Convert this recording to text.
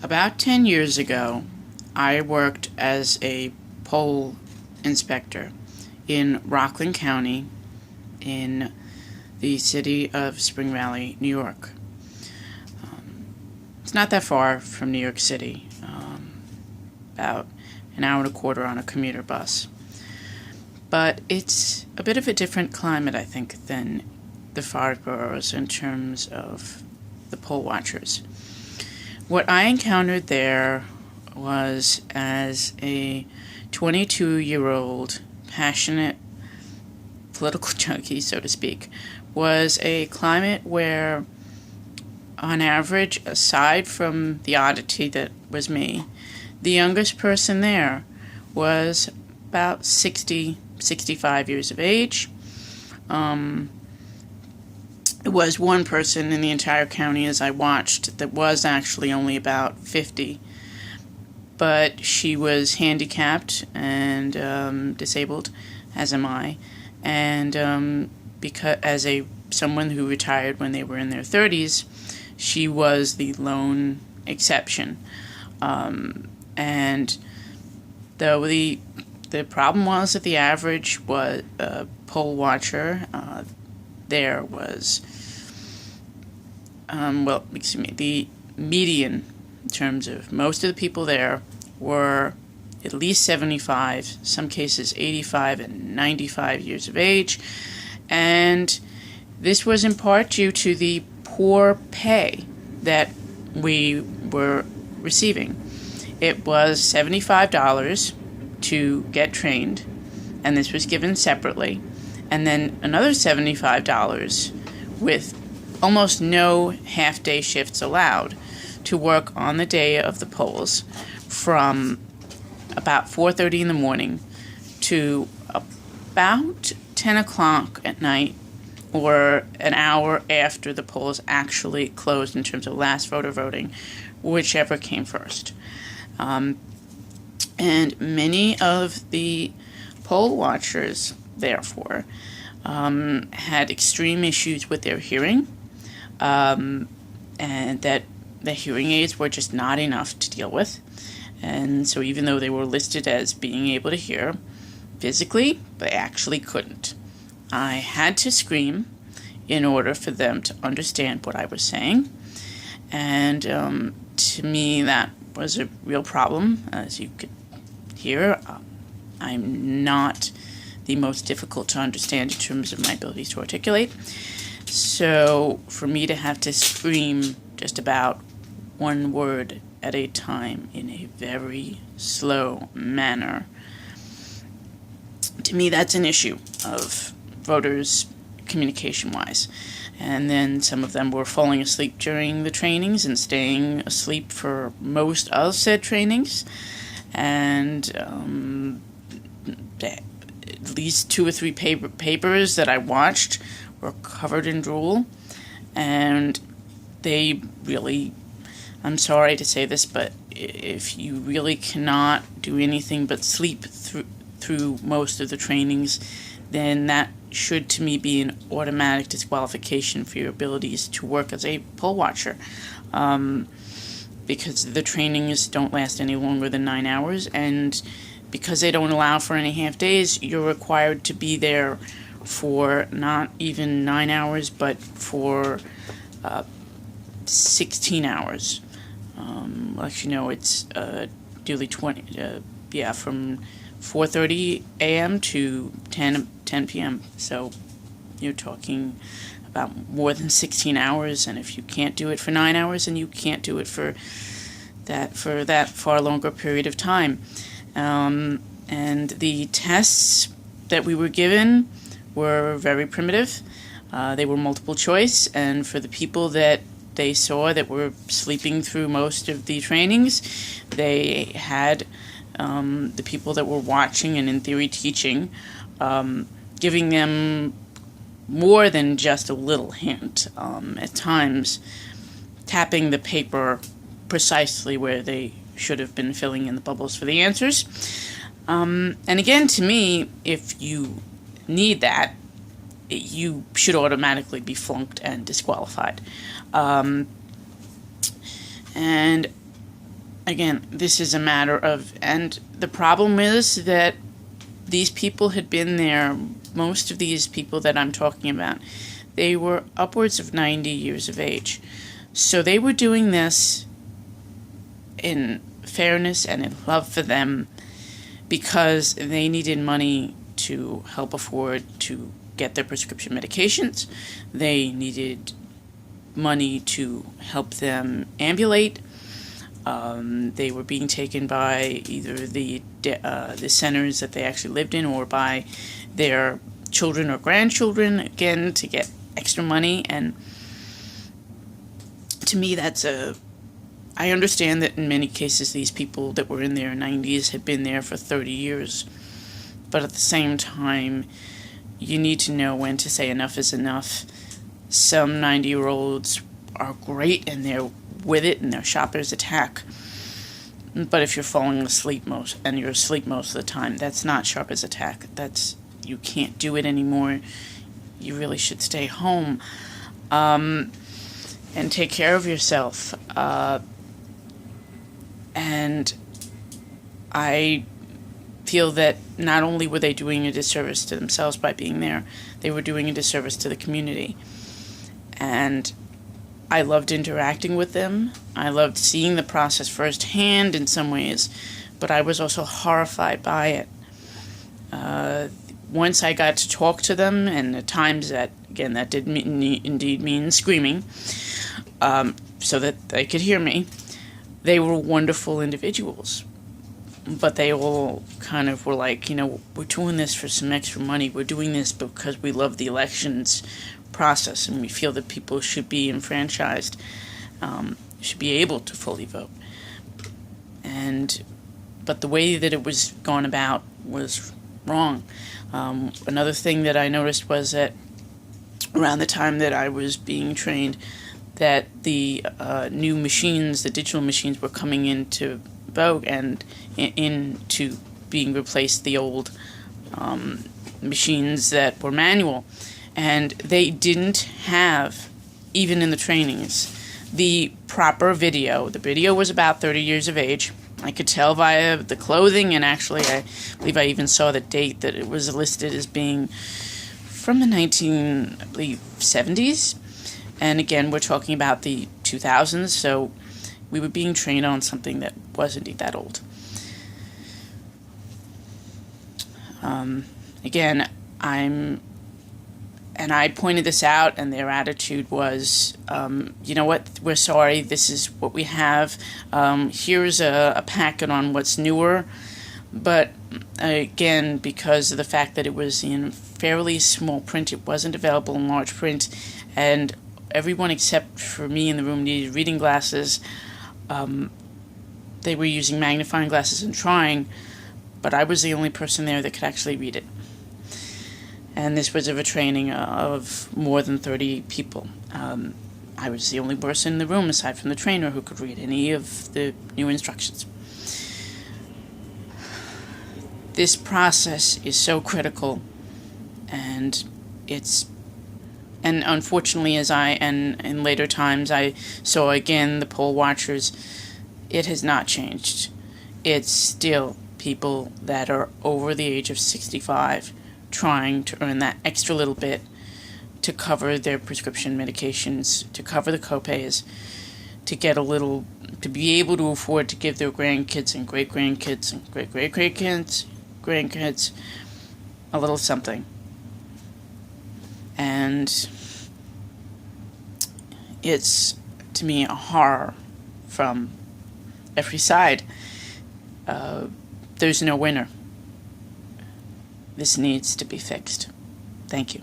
About 10 years ago, I worked as a poll inspector in Rockland County in the city of Spring Valley, New York. It's not that far from New York City, about an hour and a quarter on a commuter bus. But it's a bit of a different climate, I think, than the five boroughs in terms of the poll watchers. What I encountered there was, as a 22-year-old passionate political junkie, so to speak, was a climate where, on average, aside from the oddity that was me, the youngest person there was about 60, 65 years of age. There was one person in the entire county, as I watched, that was actually only about 50, but she was handicapped and disabled, as am I, and because as someone who retired when they were in their 30s, she was the lone exception. And though the problem was that the average was poll watcher there was, the median in terms of most of the people there were at least 75, some cases 85 and 95 years of age, and this was in part due to the poor pay that we were receiving. It was $75 to get trained, and this was given separately, and then another $75 with almost no half-day shifts allowed to work on the day of the polls from about 4:30 in the morning to about 10 o'clock at night, or an hour after the polls actually closed in terms of last voter voting, whichever came first. And many of the poll watchers, therefore, had extreme issues with their hearing, and that the hearing aids were just not enough to deal with. And so even though they were listed as being able to hear physically, they actually couldn't. I had to scream in order for them to understand what I was saying. And to me, that was a real problem. As you could hear, I'm not the most difficult to understand in terms of my ability to articulate. So for me to have to scream just about one word at a time in a very slow manner, to me that's an issue of voters communication-wise. And then some of them were falling asleep during the trainings and staying asleep for most of said trainings. And at least 2 or 3 papers that I watched were covered in drool. And they really, I'm sorry to say this, but if you really cannot do anything but sleep through most of the trainings, then that should, to me, be an automatic disqualification for your abilities to work as a poll watcher, because the trainings don't last any longer than 9 hours, and because they don't allow for any half days, you're required to be there for not even 9 hours, but for 16 hours. Actually, no, it's duly 20, from 4:30 a.m. to 10 p.m. So you're talking about more than 16 hours, and if you can't do it for 9 hours, then you can't do it for that far longer period of time. And the tests that we were given were very primitive. They were multiple choice, and for the people that they saw that were sleeping through most of the trainings, they had the people that were watching and in theory teaching, giving them more than just a little hint, at times tapping the paper precisely where they should have been filling in the bubbles for the answers. And again, to me, if you need that, you should automatically be flunked and disqualified. And again, this is a matter of, and the problem is that these people had been there, most of these people that I'm talking about, they were upwards of 90 years of age. So they were doing this in fairness and in love for them because they needed money to help afford to get their prescription medications. They needed money to help them ambulate. They were being taken by either the centers that they actually lived in or by their children or grandchildren, again, to get extra money. And to me, I understand that in many cases these people that were in their 90s had been there for 30 years. But at the same time, you need to know when to say enough is enough. Some 90-year-olds are great and they're with it and they're sharp as a tack. But if you're falling asleep you're asleep most of the time, that's not sharp as a tack. You can't do it anymore. You really should stay home and take care of yourself. And I feel that not only were they doing a disservice to themselves by being there, they were doing a disservice to the community. And I loved interacting with them. I loved seeing the process firsthand in some ways, but I was also horrified by it. Once I got to talk to them, and at times that did indeed mean screaming, so that they could hear me, they were wonderful individuals. But they all kind of were like, we're doing this for some extra money. We're doing this because we love the elections process and we feel that people should be enfranchised, should be able to fully vote. But the way that it was gone about was wrong. Another thing that I noticed was that around the time that I was being trained, that the new machines, the digital machines, were coming into vogue and into being replaced the old machines that were manual. And they didn't have, even in the trainings, the proper video. The video was about 30 years of age. I could tell via the clothing, and actually I believe I even saw the date that it was listed as being from the 1970s. And again, we're talking about the 2000s, so we were being trained on something that was indeed that old. I pointed this out, and their attitude was, you know what, we're sorry, this is what we have. Here's a packet on what's newer. But again, because of the fact that it was in fairly small print, it wasn't available in large print, and everyone except for me in the room needed reading glasses. They were using magnifying glasses and trying, but I was the only person there that could actually read it. And this was of a training of more than 30 people. I was the only person in the room, aside from the trainer, who could read any of the new instructions. This process is so critical, and unfortunately, in later times I saw again the poll watchers, it has not changed. It's still people that are over the age of 65 trying to earn that extra little bit to cover their prescription medications, to cover the copays, to be able to afford to give their grandkids and great-grandkids and grandkids a little something. And it's, to me, a horror from every side. There's no winner. This needs to be fixed. Thank you.